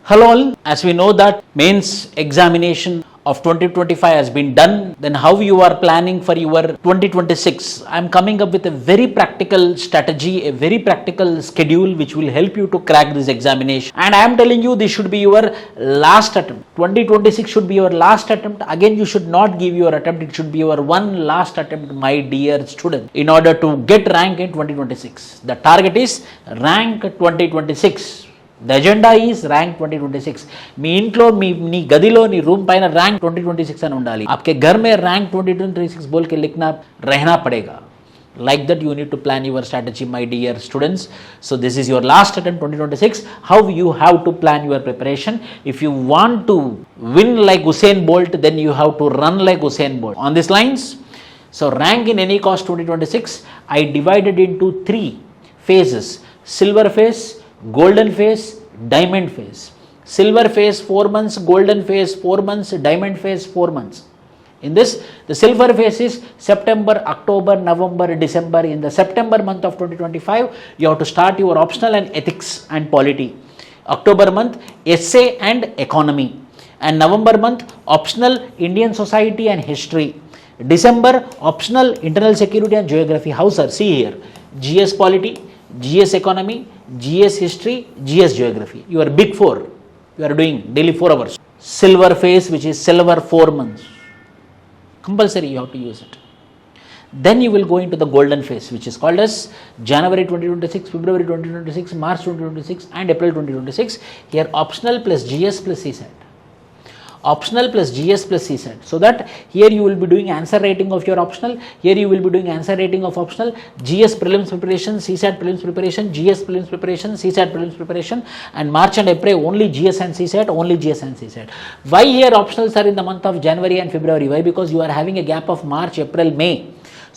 Hello all, as we know that mains examination of 2025 has been done, then how you are planning for your 2026? I am coming up with a very practical strategy, a very practical schedule which will help you to crack this examination. And I am telling you, this should be your last attempt. 2026 should be your last attempt. Again, you should not give your attempt. It should be your one last attempt, my dear student, in order to get rank in 2026. The target is rank 2026. The agenda is rank 2026. మీ ఇంట్లో నీ గదిలో నీ room పైన rank 2026 అని ఉండాలి. आपके घर में रैंक 2026 बोल के लिखना रहना पड़ेगा. Like that you need to plan your strategy, my dear students. So this is your last attempt 2026. How you have to plan your preparation? If you want to win like Usain Bolt, then you have to run like Usain Bolt. On these lines, so rank in any cost 2026, I divided into 3 phases: silver phase, golden phase, diamond phase. Silver phase 4 months, golden phase 4 months, diamond phase 4 months. In this, the silver phase is September, October, November, December. In the September month of 2025, you have to start your optional and ethics and polity. October month, essay and economy. And November month, optional Indian society and history. December, optional internal security and geography. How sir? See here, GS polity, GS economy, GS history, GS geography. You are big 4. You are doing daily 4 hours. Silver phase, which is silver 4 months. Compulsory, you have to use it. Then you will go into the golden phase, which is called as January 2026, February 2026, March 2026 and April 2026. Here optional plus GS plus CSAT. Optional plus GS plus CSAT. So that here you will be doing answer rating of your optional, here you will be doing answer rating of optional, GS prelims preparation, CSAT prelims preparation, GS prelims preparation, CSAT prelims preparation, and March and April only GS and CSAT, only GS and CSAT. Why here optionals are in the month of January and February? Why? Because you are having a gap of March, April, May.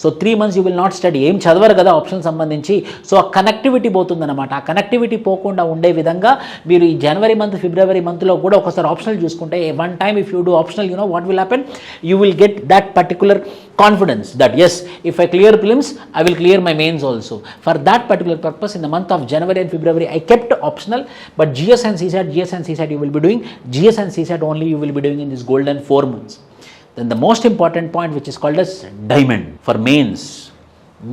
So 3 months you will not study. ఏం చదవరు కదా option సంబంధించి. So ఆ connectivity పోతుందన్నమాట. ఆ connectivity పోకుండా ఉండే విధంగా మీరు ఈ జనవరి మంత్, ఫిబ్రవరి మంత్లో కూడా ఒకసారి ఆప్షనల్ చూసుకుంటే, one time if you do optional, you know what will happen, you will get that particular confidence that yes, if I clear prelims, I will clear my mains also. For that particular purpose, in the month of January and February, I kept optional, but GS and CSAT you will be doing. GS and CSAT only you will be doing in this golden 4 months. Then the most important point, which is called as diamond for mains.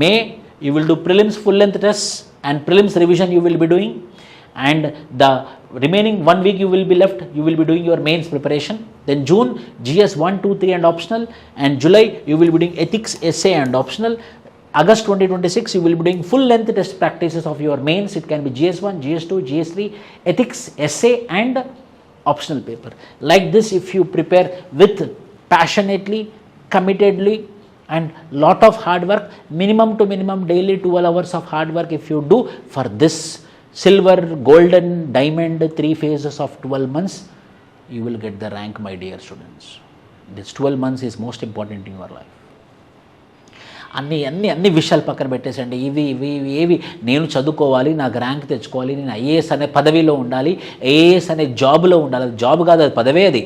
May you will do prelims full length tests and prelims revision you will be doing, and the remaining 1 week you will be left, you will be doing your mains preparation. Then June, GS 1, 2, 3 and optional, and July you will be doing ethics, essay and optional. August 2026 you will be doing full length test practices of your mains. It can be GS1, GS2, GS3, ethics, essay and optional paper. Like this, if you prepare with passionately, committedly and lot of hard work, minimum to minimum daily 12 hours of hard work if you do for this silver, golden, diamond 3 phases of 12 months, you will get the rank, my dear students. This 12 months is most important in your life. అన్ని విషయాలు పక్కన పెట్టేసండి. ఇవి నేను చదువుకోవాలి, నాకు rank తెచ్చుకోవాలి, నేను IAS అనే పదవిలో ఉండాలి, ఐఏఎస్ అనే జాబ్లో ఉండాలి. అది జాబ్ కాదు, అది పదవే. అది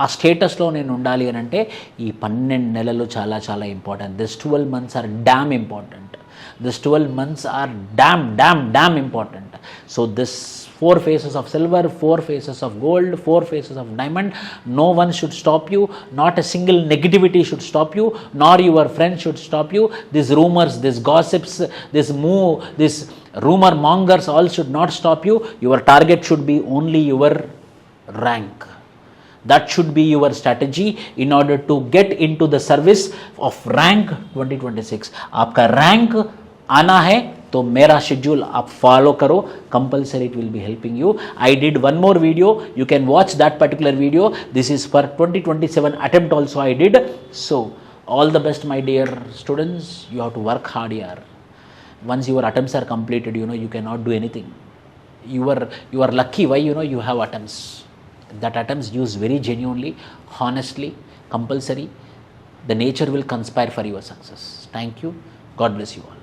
ఆ స్టేటస్లో నేను ఉండాలి అని అంటే ఈ 12 నెలలు చాలా చాలా important. This 12 months are damn important. This 12 months are damn important. So this 4 phases of silver, 4 phases of gold, 4 phases of diamond, no one should stop you. Not a single negativity should stop you, nor your friends should stop you. These rumors, these gossips, this rumor mongers all should not stop you. Your target should be only your rank. That should be your strategy in order to get into the service of rank 2026. आपका rank आना है तो मेरा schedule आप follow करो. Compulsory it will be helping you. I did one more video, you can watch that particular video. This is for 2027 attempt also I did. So all the best my dear students. You have to work hard यार. once your attempts are completed, you know you cannot do anything. You are lucky. Why? You know you have attempts. That attempts use very genuinely, honestly, compulsory. The nature will conspire for your success. Thank you. God bless you all.